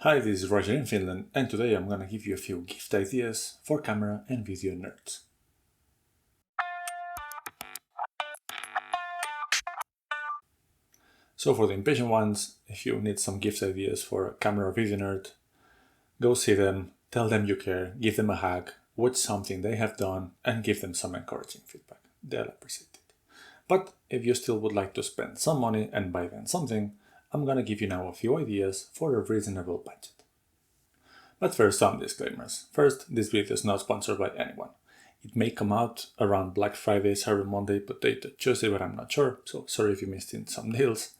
Hi, this is Roger in Finland, and today I'm gonna give you a few gift ideas for camera and video nerds. So for the impatient ones, if you need some gift ideas for a camera or video nerd, go see them, tell them you care, give them a hug, watch something they have done, and give them some encouraging feedback. They'll appreciate it. But if you still would like to spend some money and buy them something, I'm gonna give you now a few ideas for a reasonable budget. But first, some disclaimers. First, this video is not sponsored by anyone. It may come out around Black Friday, Cyber Monday, Potato Tuesday, but I'm not sure, so sorry if you missed in some deals.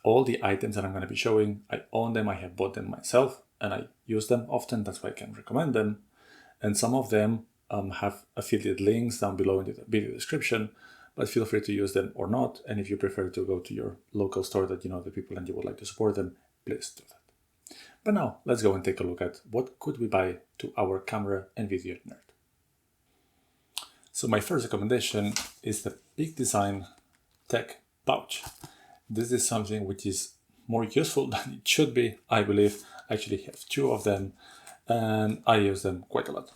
All the items that I'm going to be showing, I own them, I have bought them myself, and I use them often, that's why I can recommend them. And some of them have affiliate links down below in the video description, but feel free to use them or not. And if you prefer to go to your local store that you know the people and you would like to support them, please do that. But now, let's go and take a look at what could we buy to our camera and video nerd. So my first recommendation is the Big Design Tech Pouch. This is something which is more useful than it should be, I believe. I actually have two of them, and I use them quite a lot.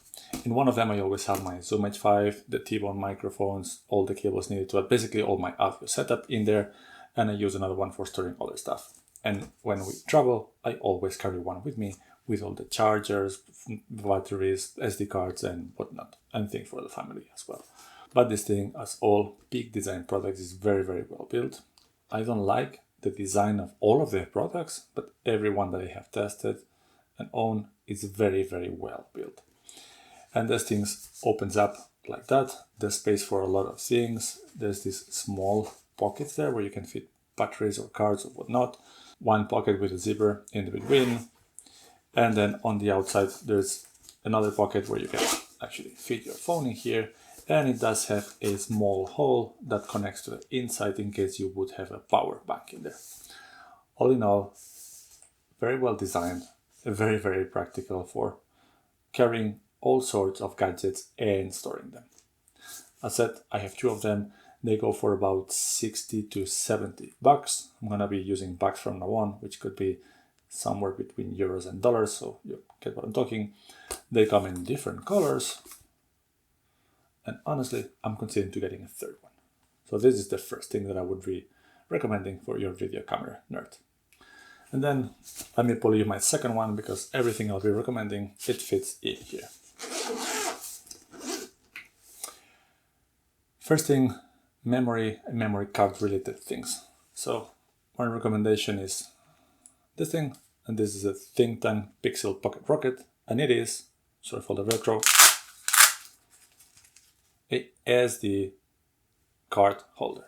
In one of them, I always have my Zoom H5, the T1 microphones, all the cables needed to add basically all my audio setup in there, and I use another one for storing other stuff. And when we travel, I always carry one with me with all the chargers, batteries, SD cards and whatnot, and things for the family as well. But this thing, as all Big Design products, is very, very well built. I don't like the design of all of their products, but every one that I have tested and own is very, very well built. And this thing opens up like that. There's space for a lot of things. There's these small pockets there where you can fit batteries or cards or whatnot. One pocket with a zipper in the between, and then on the outside there's another pocket where you can actually fit your phone in here, and it does have a small hole that connects to the inside in case you would have a power bank in there. All in all, very well designed, very, very practical for carrying all sorts of gadgets and storing them. As said, I have two of them. They go for about 60 to 70 bucks. I'm gonna be using bucks from now on, which could be somewhere between euros and dollars, so you get what I'm talking. They come in different colors, and honestly, I'm considering to getting a third one. So this is the first thing that I would be recommending for your video camera nerd. And then let me pull you my second one, because everything I'll be recommending, it fits in here. First thing, memory and memory card related things. So one recommendation is this thing, and this is a Think Tank Pixel Pocket Rocket, and it is, sorry for the Velcro, a SD card holder.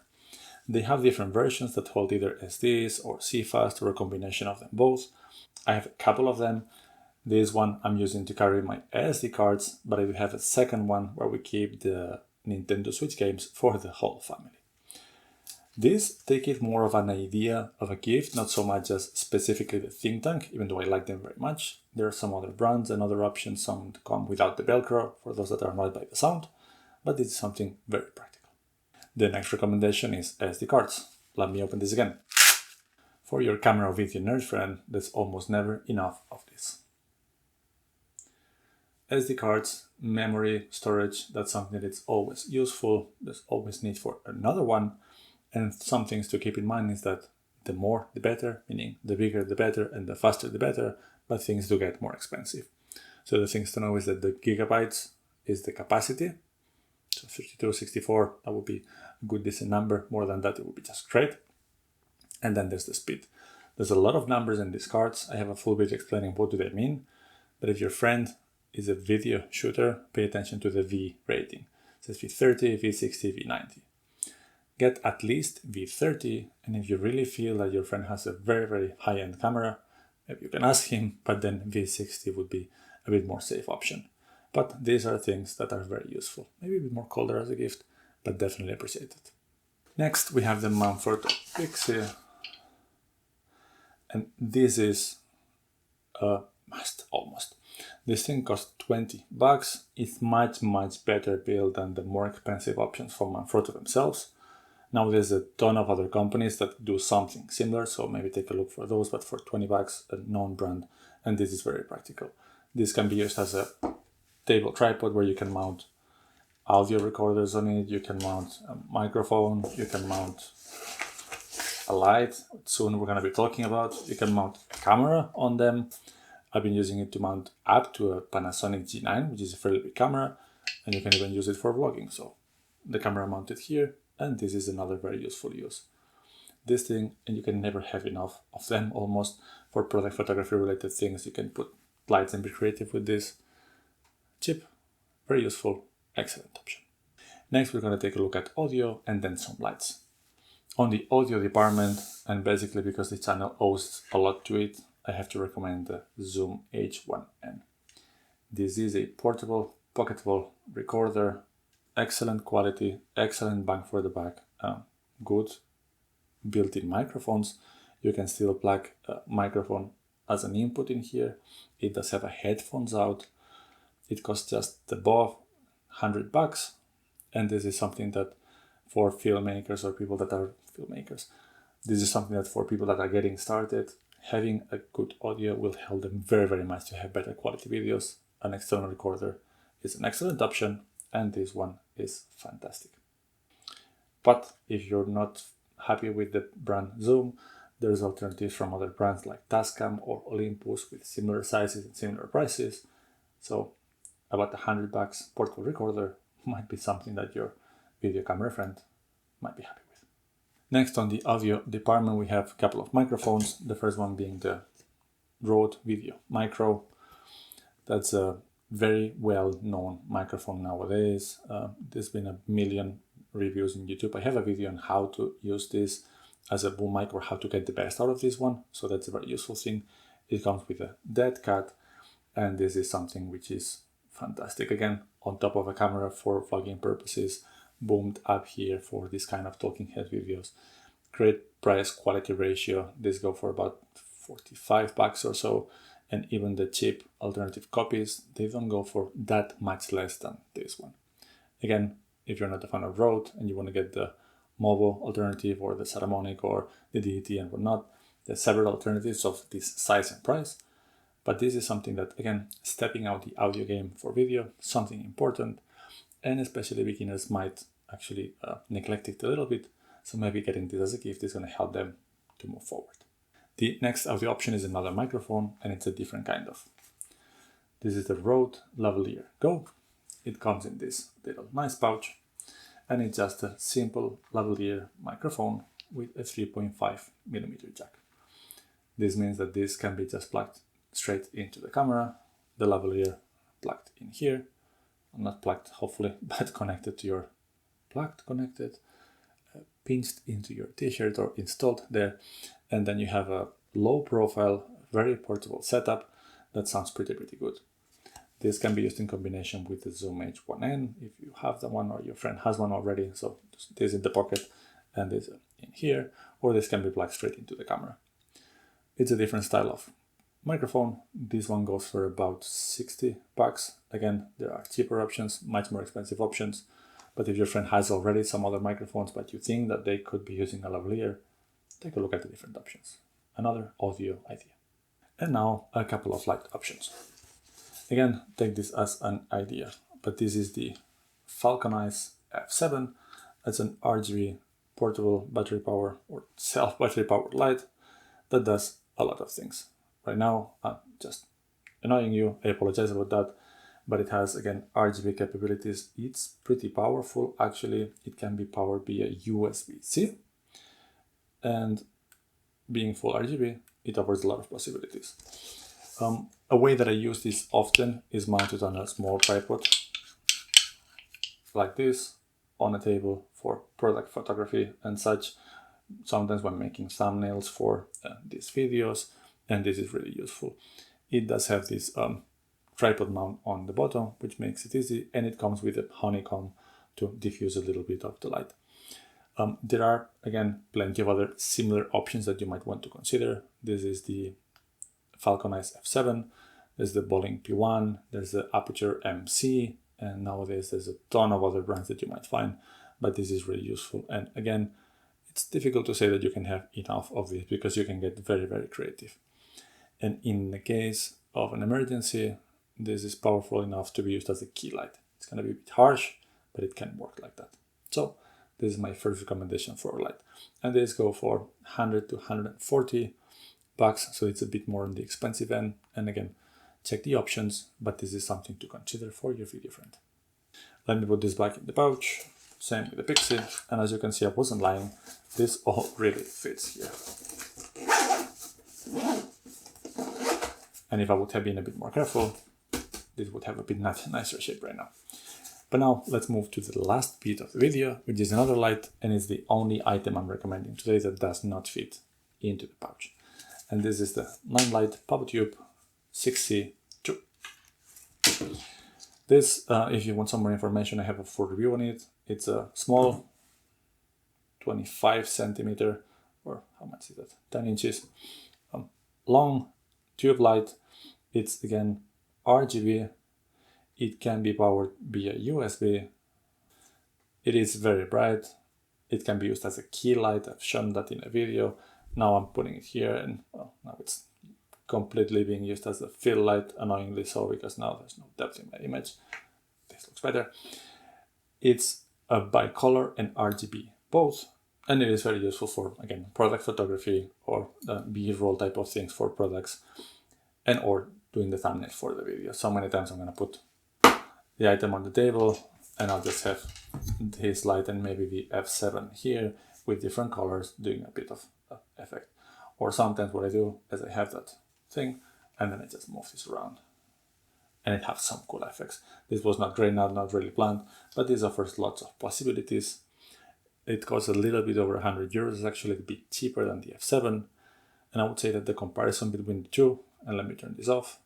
They have different versions that hold either SDs or CFast or a combination of them both. I have a couple of them. This one I'm using to carry my SD cards, but I do have a second one where we keep the Nintendo Switch games for the whole family. This, they give more of an idea of a gift, not so much as specifically the Think Tank, even though I like them very much. There are some other brands and other options, some come without the Velcro for those that are annoyed by the sound, but this is something very practical. The next recommendation is SD cards. Let me open this again. For your camera or video nerd friend, there's almost never enough of this. SD cards, memory, storage, that's something that is always useful. There's always need for another one. And some things to keep in mind is that the more the better, meaning the bigger the better and the faster the better, but things do get more expensive. So the things to know is that the gigabytes is the capacity. So 32, 64, that would be a good decent number. More than that, it would be just great. And then there's the speed. There's a lot of numbers in these cards. I have a full video explaining what do they mean. But if your friend is a video shooter, pay attention to the V rating. It says V30, V60, V90. Get at least V30, and if you really feel that your friend has a very, very high-end camera, maybe you can ask him, but then V60 would be a bit more safe option. But these are things that are very useful. Maybe a bit more colder as a gift, but definitely appreciated. Next, we have the Manfrotto Pixi, and this is a must, almost. This thing costs 20 bucks. It's much, much better built than the more expensive options from Manfrotto themselves. Now there's a ton of other companies that do something similar, so maybe take a look for those, but for 20 bucks, a known brand, and this is very practical. This can be used as a table tripod where you can mount audio recorders on it, you can mount a microphone, you can mount a light, soon we're going to be talking about, you can mount a camera on them. I've been using it to mount up to a Panasonic G9, which is a fairly big camera, and you can even use it for vlogging. So the camera mounted here, and this is another very useful use. This thing, and you can never have enough of them almost for product photography related things. You can put lights and be creative with this. Cheap, very useful, excellent option. Next, we're going to take a look at audio and then some lights. On the audio department, and basically because the channel owes a lot to it, I have to recommend the Zoom H1N. This is a portable, pocketable recorder, excellent quality, excellent bang for the buck, good built-in microphones. You can still plug a microphone as an input in here. It does have a headphones out. It costs just above 100 bucks, and this is something that for filmmakers or people that are filmmakers, this is something that for people that are getting started, having a good audio will help them very, very much to have better quality videos. An external recorder is an excellent option, and this one is fantastic. But if you're not happy with the brand Zoom, there's alternatives from other brands like Tascam or Olympus with similar sizes and similar prices. So about 100 bucks portable recorder might be something that your video camera friend might be happy with. Next, on the audio department, we have a couple of microphones. The first one being the Rode VideoMicro. That's a very well-known microphone nowadays. There's been a million reviews in YouTube. I have a video on how to use this as a boom mic or how to get the best out of this one. So that's a very useful thing. It comes with a dead cat, and this is something which is fantastic. Again, on top of a camera for vlogging purposes, boomed up here for this kind of talking head videos. Great price quality ratio. This go for about 45 bucks or so, and even the cheap alternative copies, they don't go for that much less than this one. Again, if you're not a fan of Rode and you want to get the mobile alternative or the Saramonic or the DT and whatnot, there's several alternatives of this size and price. But this is something that, again, stepping out the audio game for video, something important, and especially beginners might actually neglect it a little bit. So maybe getting this as a gift is going to help them to move forward. The next audio option is another microphone, and it's a different kind of. This is the Rode LavalierGo. It comes in this little nice pouch, and it's just a simple lavalier microphone with a 3.5mm jack. This means that this can be just plugged straight into the camera, the lavalier plugged in here, not plugged hopefully, but connected to your pinched into your t-shirt or installed there, and then you have a low profile, very portable setup that sounds pretty good. This can be used in combination with the Zoom H1N if you have the one or your friend has one already. So this in the pocket and this in here, or this can be plugged straight into the camera. It's a different style of microphone. This one goes for about 60 bucks. Again, there are cheaper options, much more expensive options. But if your friend has already some other microphones, but you think that they could be using a lavalier, take a look at the different options. Another audio idea. And now a couple of light options. Again, take this as an idea, but this is the Falcon Eyes F7. It's an RGB portable battery power or self battery powered light that does a lot of things. Right now, I'm just annoying you. I apologize about that, but it has, again, RGB capabilities. It's pretty powerful. Actually, it can be powered via USB-C, and being full RGB, it offers a lot of possibilities. A way that I use this often is mounted on a small tripod like this on a table for product photography and such. Sometimes when making thumbnails for these videos, and this is really useful. It does have this tripod mount on the bottom, which makes it easy, and it comes with a honeycomb to diffuse a little bit of the light. There are, again, plenty of other similar options that you might want to consider. This is the Falcon Eyes F7, there's the Bolling P1, there's the Aputure MC, and nowadays there's a ton of other brands that you might find. but this is really useful. And again, it's difficult to say that you can have enough of this because you can get very, very creative. And in the case of an emergency, this is powerful enough to be used as a key light. It's going to be a bit harsh, but it can work like that. So this is my first recommendation for a light. And these go for 100 to 140 bucks, so it's a bit more on the expensive end. And again, check the options, but this is something to consider for your video friend. Let me put this back in the pouch. Same with the Pixi, and as you can see, I wasn't lying. This all really fits here. And if I would have been a bit more careful, this would have a bit nicer shape right now. But now let's move to the last bit of the video, which is another light, and it's the only item I'm recommending today that does not fit into the pouch. And this is the Nanlite PavoTube 6C2. This, if you want some more information, I have a full review on it. It's a small 25 centimeter, or how much is that? 10 inches long tube light. It's again RGB. It can be powered via USB. It is very bright. It can be used as a key light. I've shown that in a video. Now I'm putting it here, and well, now it's completely being used as a fill light, annoyingly so, because now there's no depth in my image. This looks better. It's a bicolor and RGB both, and it is very useful for, again, product photography or B-roll type of things for products, and or doing the thumbnail for the video. So many times I'm going to put the item on the table, and I'll just have this light and maybe the F7 here with different colors doing a bit of effect. Or sometimes what I do is I have that thing and then I just move this around and it has some cool effects. This was not great, not really planned, but this offers lots of possibilities. It costs a little bit over 100 euros. It's actually a bit cheaper than the F7, and I would say that the comparison between the two, and let me turn this off,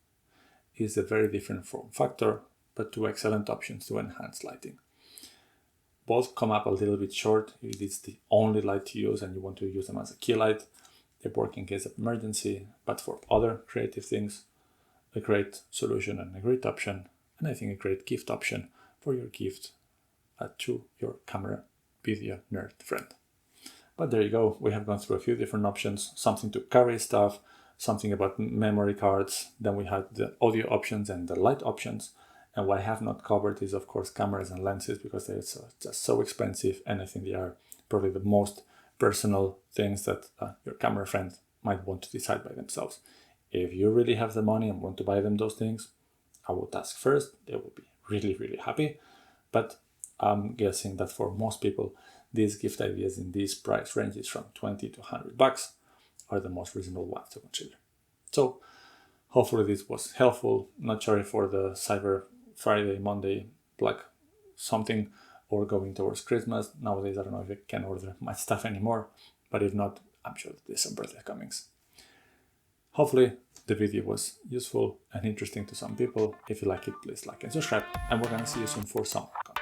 is a very different form factor, but two excellent options to enhance lighting. Both come up a little bit short if it's the only light to use and you want to use them as a key light. They work in case of emergency, but for other creative things, a great solution and a great option, and I think a great gift option for your gift to your camera video nerd friend. But there you go, we have gone through a few different options, something to carry stuff, something about memory cards, then we had the audio options and the light options. And what I have not covered is, of course, cameras and lenses, because they're just so expensive, and I think they are probably the most personal things that your camera friend might want to decide by themselves. If you really have the money and want to buy them those things, I would ask first. They will be really, really happy. But I'm guessing that for most people, these gift ideas in these price ranges from 20 to 100 bucks are the most reasonable ones to consider. So hopefully this was helpful. Not sorry for the Cyber Friday, Monday, Black something, or going towards Christmas. Nowadays, I don't know if I can order my stuff anymore, but if not, I'm sure that there's some birthday comings. Hopefully the video was useful and interesting to some people. If you like it, please like and subscribe, and we're gonna see you soon for some more content.